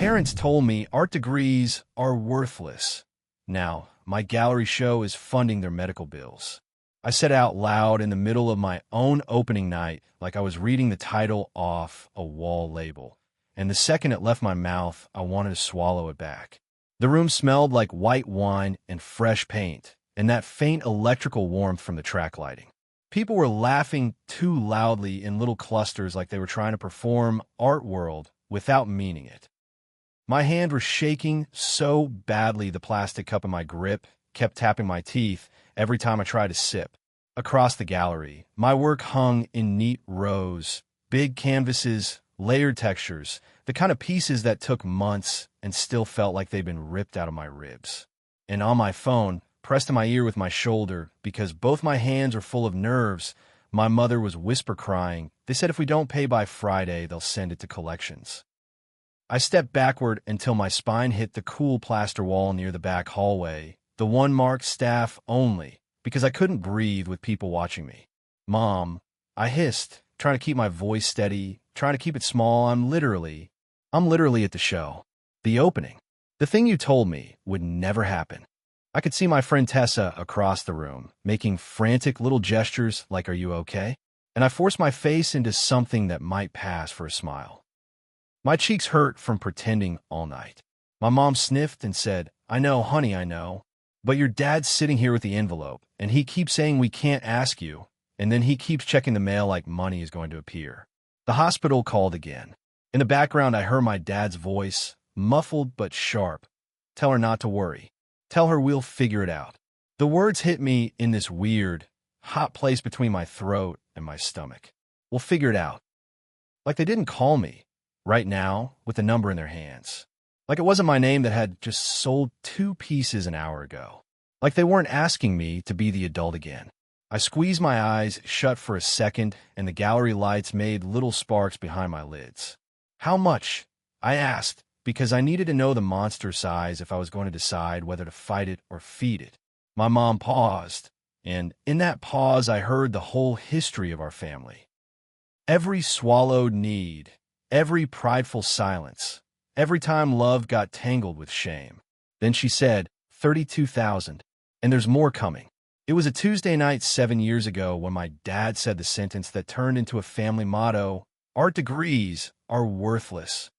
parents told me art degrees are worthless. Now, my gallery show is funding their medical bills. I said out loud in the middle of my own opening night like I was reading the title off a wall label. And the second it left my mouth, I wanted to swallow it back. The room smelled like white wine and fresh paint, and that faint electrical warmth from the track lighting. People were laughing too loudly in little clusters like they were trying to perform art world without meaning it. My hand was shaking so badly the plastic cup in my grip kept tapping my teeth every time I tried to sip. Across the gallery, my work hung in neat rows, big canvases, layered textures, the kind of pieces that took months and still felt like they'd been ripped out of my ribs. And on my phone, pressed to my ear with my shoulder, because both my hands are full of nerves, my mother was whisper crying. They said if we don't pay by Friday, they'll send it to collections. I stepped backward until my spine hit the cool plaster wall near the back hallway, the one marked staff only, because I couldn't breathe with people watching me. Mom, I hissed, trying to keep my voice steady, trying to keep it small. I'm literally at the show. The opening. The thing you told me would never happen. I could see my friend Tessa across the room, making frantic little gestures like, "Are you okay?" And I forced my face into something that might pass for a smile. My cheeks hurt from pretending all night. My mom sniffed and said, "I know, honey, I know. But your dad's sitting here with the envelope, and he keeps saying we can't ask you, and then he keeps checking the mail like money is going to appear." The hospital called again. In the background, I heard my dad's voice, muffled but sharp. "Tell her not to worry. Tell her we'll figure it out." The words hit me in this weird, hot place between my throat and my stomach. "We'll figure it out." Like they didn't call me, right now, with the number in their hands. Like it wasn't my name that had just sold 2 pieces an hour ago. Like they weren't asking me to be the adult again. I squeezed my eyes shut for a second, and the gallery lights made little sparks behind my lids. "How much?" I asked, because I needed to know the monster size if I was going to decide whether to fight it or feed it. My mom paused, and in that pause I heard the whole history of our family. Every swallowed need, every prideful silence, every time love got tangled with shame. Then she said, 32,000, and there's more coming. It was a Tuesday night 7 years ago when my dad said the sentence that turned into a family motto, "Art degrees are worthless."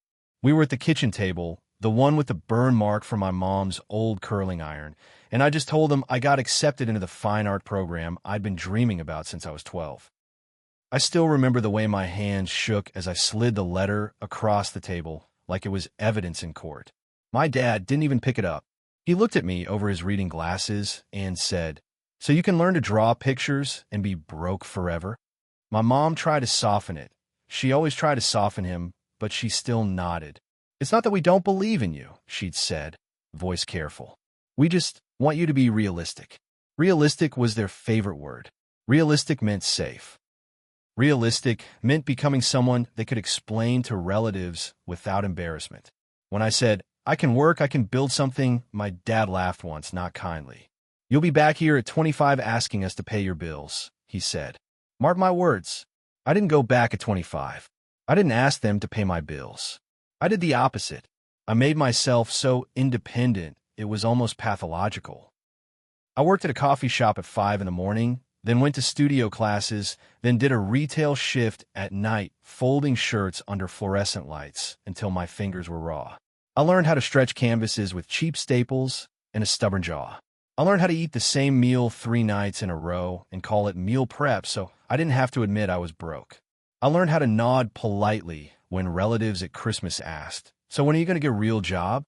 We were at the kitchen table, the one with the burn mark from my mom's old curling iron, and I just told him I got accepted into the fine art program I'd been dreaming about since I was 12. I still remember the way my hands shook as I slid the letter across the table like it was evidence in court. My dad didn't even pick it up. He looked at me over his reading glasses and said, "So you can learn to draw pictures and be broke forever?" My mom tried to soften it. She always tried to soften him, but she still nodded. "It's not that we don't believe in you," she'd said, voice careful. "We just want you to be realistic." Realistic was their favorite word. Realistic meant safe. Realistic meant becoming someone they could explain to relatives without embarrassment. When I said, "I can work, I can build something," my dad laughed once, not kindly. "You'll be back here at 25 asking us to pay your bills," he said. Mark my words. I didn't go back at 25. I didn't ask them to pay my bills. I did the opposite. I made myself so independent it was almost pathological. I worked at a coffee shop at 5 in the morning, then went to studio classes, then did a retail shift at night, folding shirts under fluorescent lights until my fingers were raw. I learned how to stretch canvases with cheap staples and a stubborn jaw. I learned how to eat the same meal 3 nights in a row and call it meal prep so I didn't have to admit I was broke. I learned how to nod politely when relatives at Christmas asked, "So when are you going to get a real job?"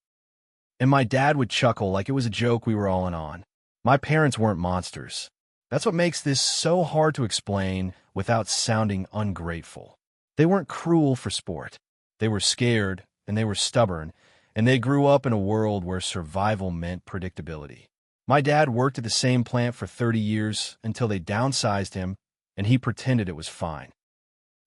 And my dad would chuckle like it was a joke we were all in on. My parents weren't monsters. That's what makes this so hard to explain without sounding ungrateful. They weren't cruel for sport. They were scared, and they were stubborn, and they grew up in a world where survival meant predictability. My dad worked at the same plant for 30 years until they downsized him, and he pretended it was fine.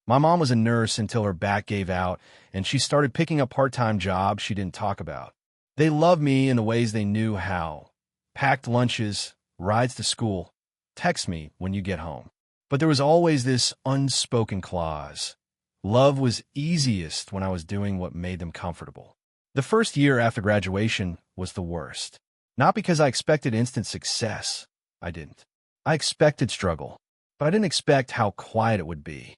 My mom was a nurse until her back gave out, and she started picking up part-time jobs she didn't talk about. They loved me in the ways they knew how. Packed lunches, rides to school, text me when you get home. But there was always this unspoken clause. Love was easiest when I was doing what made them comfortable. The first year after graduation was the worst. Not because I expected instant success. I didn't. I expected struggle, but I didn't expect how quiet it would be.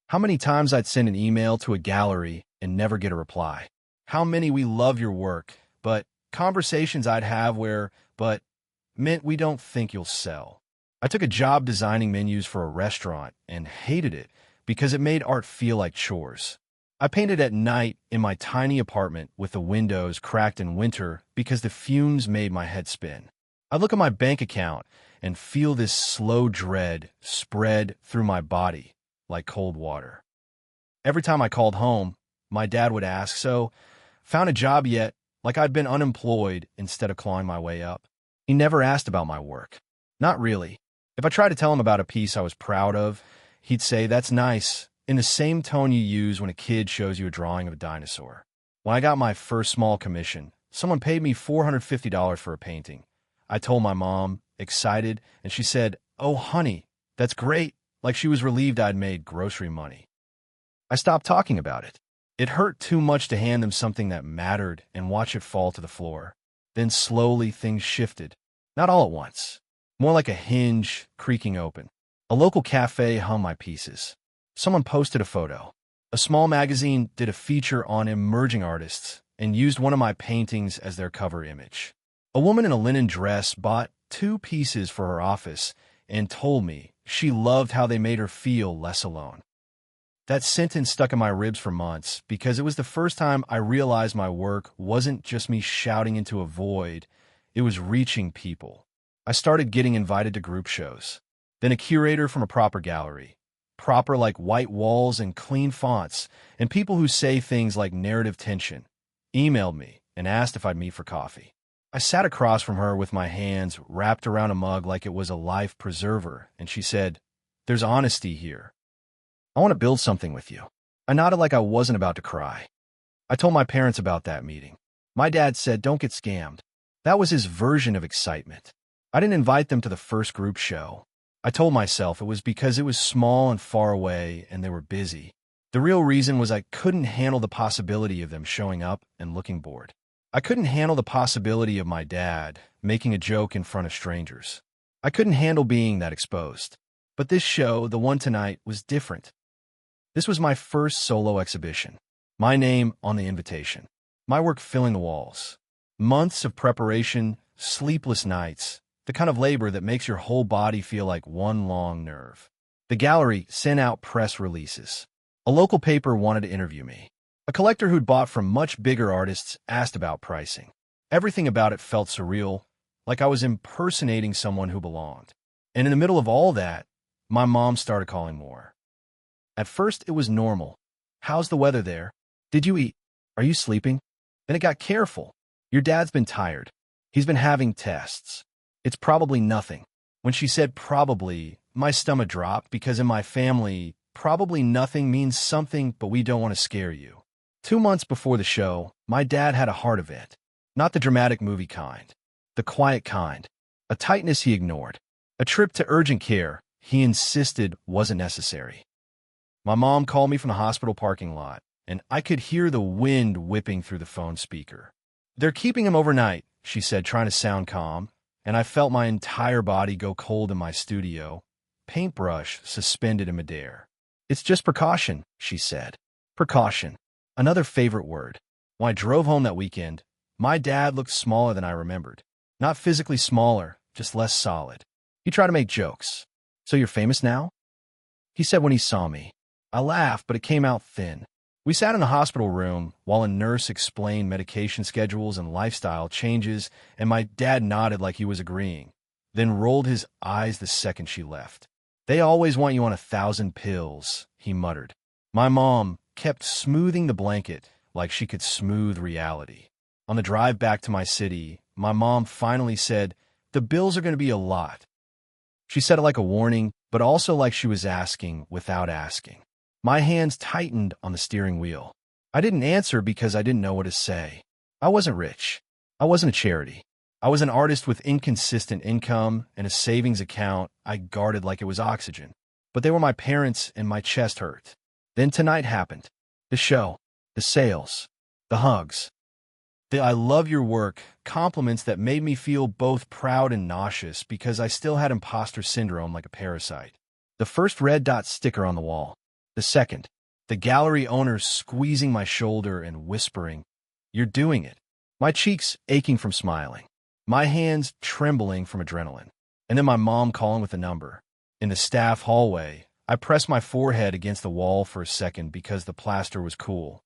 How many times I'd send an email to a gallery and never get a reply. How many "we love your work," but conversations I'd have where, but meant "we don't think you'll sell." I took a job designing menus for a restaurant and hated it because it made art feel like chores. I painted at night in my tiny apartment with the windows cracked in winter because the fumes made my head spin. I look at my bank account and feel this slow dread spread through my body like cold water. Every time I called home, my dad would ask, "So, found a job yet?" Like I'd been unemployed instead of clawing my way up. He never asked about my work. Not really. If I tried to tell him about a piece I was proud of, he'd say, "That's nice," in the same tone you use when a kid shows you a drawing of a dinosaur. When I got my first small commission, someone paid me $450 for a painting. I told my mom, excited, and she said, "Oh, honey, that's great," like she was relieved I'd made grocery money. I stopped talking about it. It hurt too much to hand them something that mattered and watch it fall to the floor. Then slowly things shifted. Not all at once. More like a hinge creaking open. A local cafe hung my pieces. Someone posted a photo. A small magazine did a feature on emerging artists and used one of my paintings as their cover image. A woman in a linen dress bought 2 pieces for her office and told me she loved how they made her feel less alone. That sentence stuck in my ribs for months because it was the first time I realized my work wasn't just me shouting into a void, it was reaching people. I started getting invited to group shows. Then a curator from a proper gallery. Proper like white walls and clean fonts, and people who say things like narrative tension, emailed me and asked if I'd meet for coffee. I sat across from her with my hands wrapped around a mug like it was a life preserver, and she said, "There's honesty here. I want to build something with you." I nodded like I wasn't about to cry. I told my parents about that meeting. My dad said, "Don't get scammed." That was his version of excitement. I didn't invite them to the first group show. I told myself it was because it was small and far away and they were busy. The real reason was I couldn't handle the possibility of them showing up and looking bored. I couldn't handle the possibility of my dad making a joke in front of strangers. I couldn't handle being that exposed. But this show, the one tonight, was different. This was my first solo exhibition. My name on the invitation. My work filling the walls. Months of preparation, sleepless nights, the kind of labor that makes your whole body feel like one long nerve. The gallery sent out press releases. A local paper wanted to interview me. A collector who'd bought from much bigger artists asked about pricing. Everything about it felt surreal, like I was impersonating someone who belonged. And in the middle of all that, my mom started calling more. At first, it was normal. "How's the weather there? Did you eat? Are you sleeping?" Then it got careful. "Your dad's been tired. He's been having tests. It's probably nothing." When she said probably, my stomach dropped because in my family, probably nothing means something, but we don't want to scare you. 2 months before the show, my dad had a heart event. Not the dramatic movie kind. The quiet kind. A tightness he ignored. A trip to urgent care he insisted wasn't necessary. My mom called me from the hospital parking lot, and I could hear the wind whipping through the phone speaker. "They're keeping him overnight," she said, trying to sound calm, and I felt my entire body go cold in my studio, paintbrush suspended in midair. "It's just precaution," she said. Precaution. Another favorite word. When I drove home that weekend, my dad looked smaller than I remembered. Not physically smaller, just less solid. He tried to make jokes. "So you're famous now?" he said when he saw me. I laughed, but it came out thin. We sat in the hospital room while a nurse explained medication schedules and lifestyle changes, and my dad nodded like he was agreeing, then rolled his eyes the second she left. "They always want you on 1,000 pills, he muttered. My mom kept smoothing the blanket like she could smooth reality. On the drive back to my city, my mom finally said, "The bills are going to be a lot." She said it like a warning, but also like she was asking without asking. My hands tightened on the steering wheel. I didn't answer because I didn't know what to say. I wasn't rich. I wasn't a charity. I was an artist with inconsistent income and a savings account I guarded like it was oxygen. But they were my parents and my chest hurt. Then tonight happened. The show. The sales. The hugs. The "I love your work" compliments that made me feel both proud and nauseous because I still had imposter syndrome like a parasite. The first red dot sticker on the wall. The second, the gallery owner squeezing my shoulder and whispering, "You're doing it." My cheeks aching from smiling. My hands trembling from adrenaline. And then my mom calling with a number. In the staff hallway, I pressed my forehead against the wall for a second because the plaster was cool.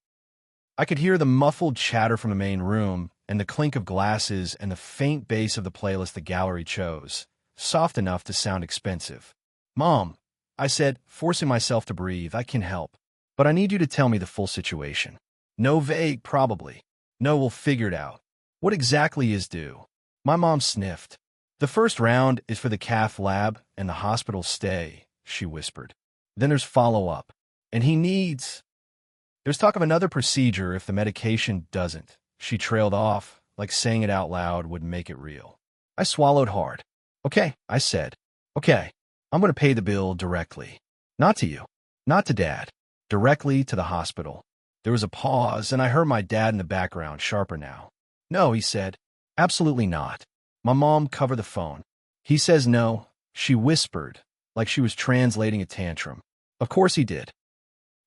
I could hear the muffled chatter from the main room and the clink of glasses and the faint bass of the playlist the gallery chose, soft enough to sound expensive. "Mom," I said, forcing myself to breathe, "I can help. But I need you to tell me the full situation." "No vague, probably." "No, we'll figure it out." "What exactly is due?" My mom sniffed. "The first round is for the cath lab and the hospital stay," she whispered. "Then there's follow-up. And he needs... There's talk of another procedure if the medication doesn't." She trailed off, like saying it out loud would make it real. I swallowed hard. "Okay," I said. "Okay, I'm going to pay the bill directly. Not to you. Not to Dad. Directly to the hospital." There was a pause, and I heard my dad in the background, sharper now. "No," he said. "Absolutely not." My mom covered the phone. "He says no," she whispered, like she was translating a tantrum. "Of course he did.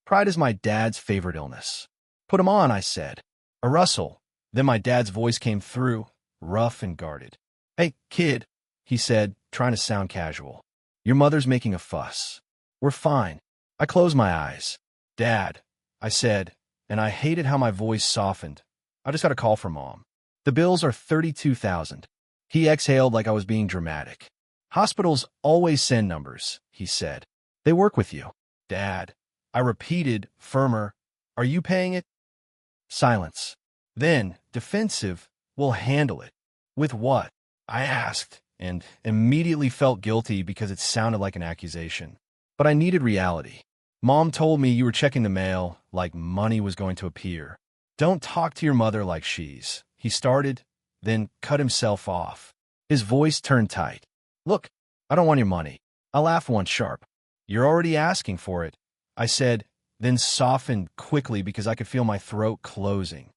Pride is my dad's favorite illness." "Put him on," I said. A rustle. Then my dad's voice came through, rough and guarded. "Hey, kid," he said, trying to sound casual. "Your mother's making a fuss. We're fine." I closed my eyes. "Dad," I said, and I hated how my voice softened. "I just got a call from Mom. The bills are $32,000. He exhaled like I was being dramatic. "Hospitals always send numbers," he said. "They work with you." "Dad," I repeated, firmer, "are you paying it?" Silence. Then, defensive, "We'll handle it." "With what?" I asked, and immediately felt guilty because it sounded like an accusation. But I needed reality. "Mom told me you were checking the mail, like money was going to appear." "Don't talk to your mother like she's..." He started, then cut himself off. His voice turned tight. "Look, I don't want your money." I laughed once sharp. "You're already asking for it," I said, then softened quickly because I could feel my throat closing.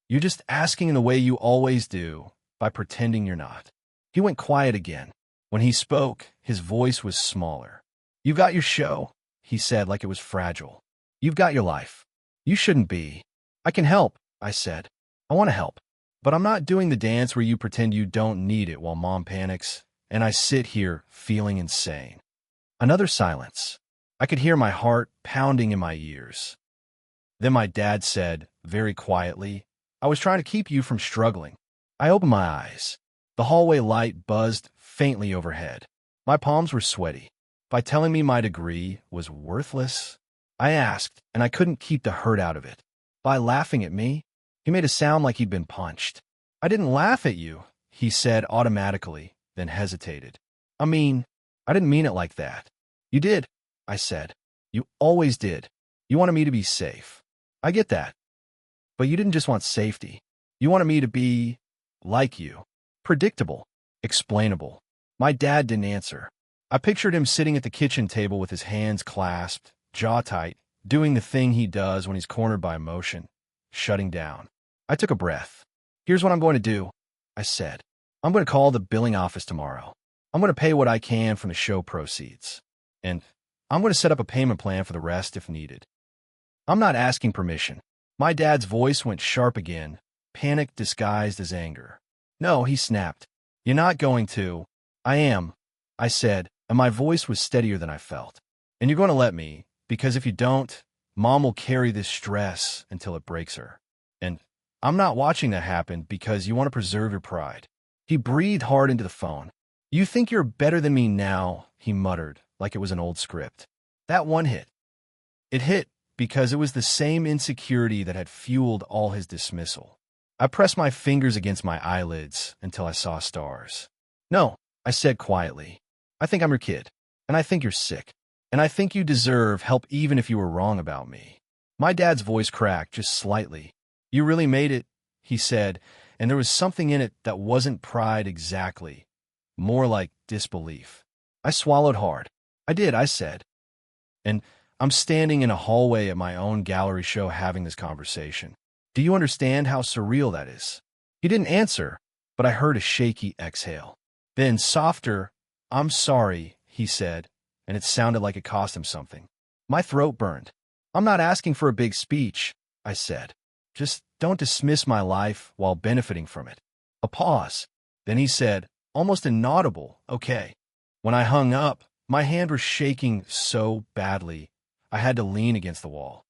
"You're just asking in the way you always do, by pretending you're not." He went quiet again. When he spoke, his voice was smaller. "You've got your show," he said like it was fragile. "You've got your life. You shouldn't be." "I can help," I said. "I want to help. But I'm not doing the dance where you pretend you don't need it while Mom panics, and I sit here feeling insane." Another silence. I could hear my heart pounding in my ears. Then my dad said, very quietly, "I was trying to keep you from struggling." I opened my eyes. The hallway light buzzed faintly overhead. My palms were sweaty. By telling me my degree was worthless? I asked, and I couldn't keep the hurt out of it. By laughing at me? He made a sound like he'd been punched. "I didn't laugh at you," he said automatically, then hesitated. I didn't mean it like that." "You did," I said. "You always did. You wanted me to be safe." "I get that. But you didn't just want safety. You wanted me to be like you. Predictable. Explainable." My dad didn't answer. I pictured him sitting at the kitchen table with his hands clasped, jaw tight, doing the thing he does when he's cornered by emotion, shutting down. I took a breath. "Here's what I'm going to do," I said. "I'm going to call the billing office tomorrow. I'm going to pay what I can from the show proceeds. And I'm going to set up a payment plan for the rest if needed." "I'm not asking permission." My dad's voice went sharp again, panic disguised as anger. "No," he snapped. "You're not going to." "I am," I said, and my voice was steadier than I felt. "And you're going to let me, because if you don't, Mom will carry this stress until it breaks her. And I'm not watching that happen because you want to preserve your pride." He breathed hard into the phone. "You think you're better than me now," he muttered, like it was an old script. That one hit. It hit because it was the same insecurity that had fueled all his dismissal. I pressed my fingers against my eyelids until I saw stars. "No," I said quietly. "I think I'm your kid, and I think you're sick, and I think you deserve help even if you were wrong about me." My dad's voice cracked just slightly. "You really made it," he said, and there was something in it that wasn't pride exactly, more like disbelief. I swallowed hard. "I did," I said. And I'm standing in a hallway at my own gallery show having this conversation. Do you understand how surreal that is? He didn't answer, but I heard a shaky exhale. Then, softer, I'm sorry, he said, and it sounded like it cost him something. My throat burned. I'm not asking for a big speech, I said. Just don't dismiss my life while benefiting from it. A pause. Then he said, almost inaudible, okay. When I hung up, my hand was shaking so badly, I had to lean against the wall.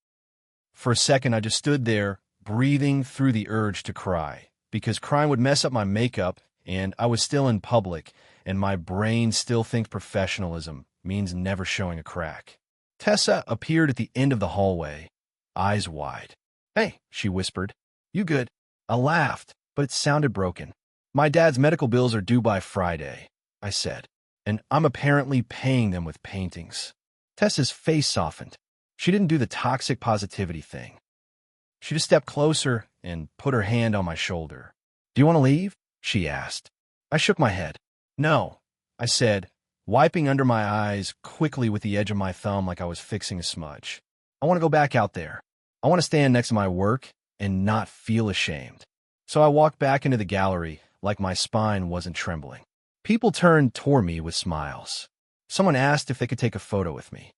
For a second, I just stood there, breathing through the urge to cry, because crying would mess up my makeup, and I was still in public, and my brain still thinks professionalism means never showing a crack. Tessa appeared at the end of the hallway, eyes wide. Hey, she whispered. You good? I laughed, but it sounded broken. My dad's medical bills are due by Friday, I said, and I'm apparently paying them with paintings. Tessa's face softened. She didn't do the toxic positivity thing. She just stepped closer and put her hand on my shoulder. Do you want to leave? She asked. I shook my head. No, I said, wiping under my eyes quickly with the edge of my thumb like I was fixing a smudge. I want to go back out there. I want to stand next to my work and not feel ashamed. So I walked back into the gallery like my spine wasn't trembling. People turned toward me with smiles. Someone asked if they could take a photo with me.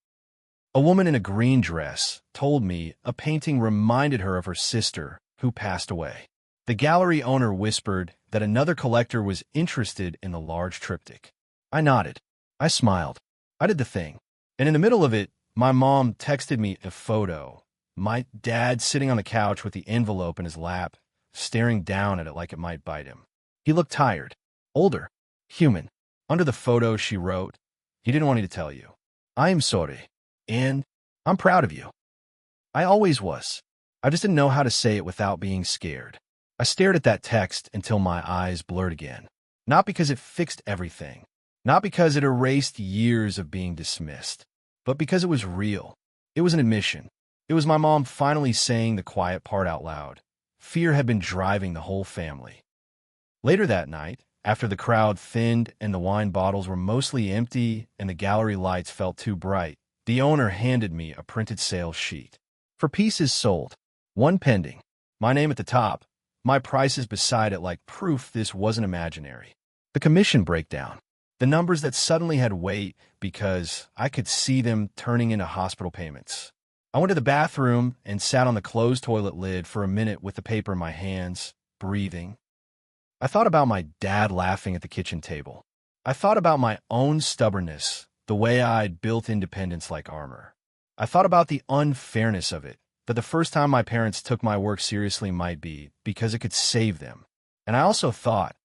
A woman in a green dress told me a painting reminded her of her sister who passed away. The gallery owner whispered that another collector was interested in the large triptych. I nodded. I smiled. I did the thing. And in the middle of it, my mom texted me a photo. My dad sitting on the couch with the envelope in his lap, staring down at it like it might bite him. He looked tired, older, human. Under the photo, she wrote, he didn't want me to tell you. I am sorry, and I'm proud of you. I always was. I just didn't know how to say it without being scared. I stared at that text until my eyes blurred again. Not because it fixed everything. Not because it erased years of being dismissed. But because it was real. It was an admission. It was my mom finally saying the quiet part out loud. Fear had been driving the whole family. Later that night, after the crowd thinned and the wine bottles were mostly empty and the gallery lights felt too bright, the owner handed me a printed sales sheet. For pieces sold, one pending, my name at the top, my prices beside it like proof this wasn't imaginary. The commission breakdown, the numbers that suddenly had weight because I could see them turning into hospital payments. I went to the bathroom and sat on the closed toilet lid for a minute with the paper in my hands, breathing. I thought about my dad laughing at the kitchen table. I thought about my own stubbornness, the way I'd built independence like armor. I thought about the unfairness of it, that the first time my parents took my work seriously might be because it could save them. And I also thought,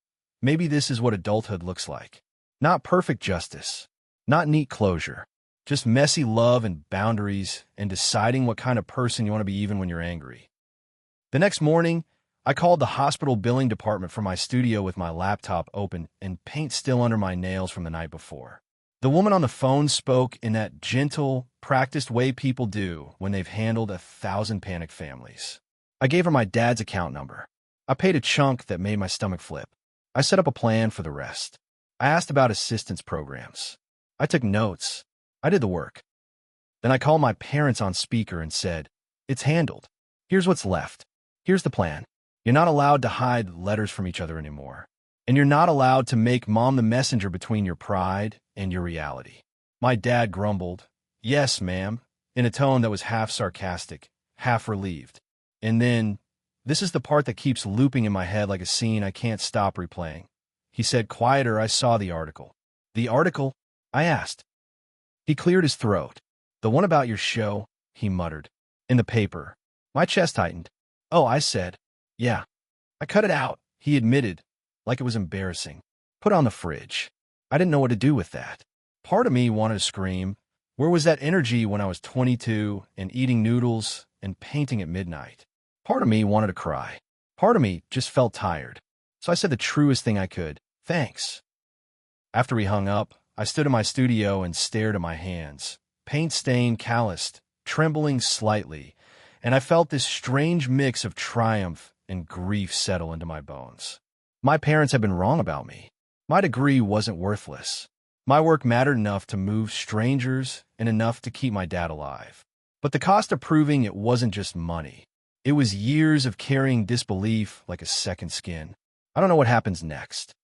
maybe this is what adulthood looks like. Not perfect justice, not neat closure, just messy love and boundaries and deciding what kind of person you want to be even when you're angry. The next morning, I called the hospital billing department from my studio with my laptop open and paint still under my nails from the night before. The woman on the phone spoke in that gentle, practiced way people do when they've handled 1,000 panicked families. I gave her my dad's account number. I paid a chunk that made my stomach flip. I set up a plan for the rest. I asked about assistance programs. I took notes. I did the work. Then I called my parents on speaker and said, it's handled. Here's what's left. Here's the plan. You're not allowed to hide letters from each other anymore. And you're not allowed to make mom the messenger between your pride and your reality. My dad grumbled, yes, ma'am, in a tone that was half sarcastic, half relieved. And then, this is the part that keeps looping in my head like a scene I can't stop replaying. He said, quieter, I saw the article. The article? I asked. He cleared his throat. The one about your show, he muttered. In the paper. My chest tightened. Oh, I said. Yeah. I cut it out, he admitted, like it was embarrassing. Put on the fridge. I didn't know what to do with that. Part of me wanted to scream. Where was that energy when I was 22 and eating noodles and painting at midnight? Part of me wanted to cry. Part of me just felt tired. So I said the truest thing I could. Thanks. After we hung up, I stood in my studio and stared at my hands, paint-stained, calloused, trembling slightly, and I felt this strange mix of triumph and grief settle into my bones. My parents had been wrong about me. My degree wasn't worthless. My work mattered enough to move strangers and enough to keep my dad alive. But the cost of proving it wasn't just money. It was years of carrying disbelief like a second skin. I don't know what happens next.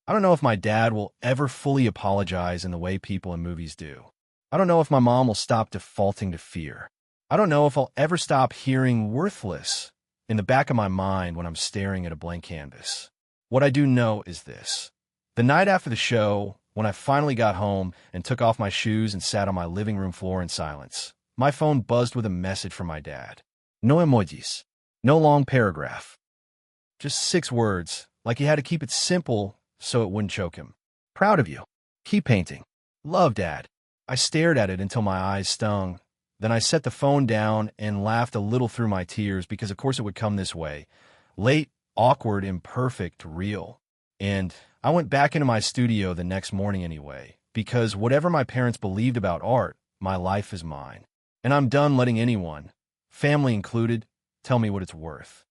I don't know if my dad will ever fully apologize in the way people in movies do. I don't know if my mom will stop defaulting to fear. I don't know if I'll ever stop hearing worthless in the back of my mind when I'm staring at a blank canvas. What I do know is this. The night after the show, when I finally got home and took off my shoes and sat on my living room floor in silence, my phone buzzed with a message from my dad. No emojis. No long paragraph. Just 6 words, like he had to keep it simple so it wouldn't choke him. Proud of you. Keep painting. Love, Dad. I stared at it until my eyes stung. Then I set the phone down and laughed a little through my tears because of course it would come this way. Late, awkward, imperfect, real. And I went back into my studio the next morning anyway, because whatever my parents believed about art, my life is mine. And I'm done letting anyone, family included, tell me what it's worth.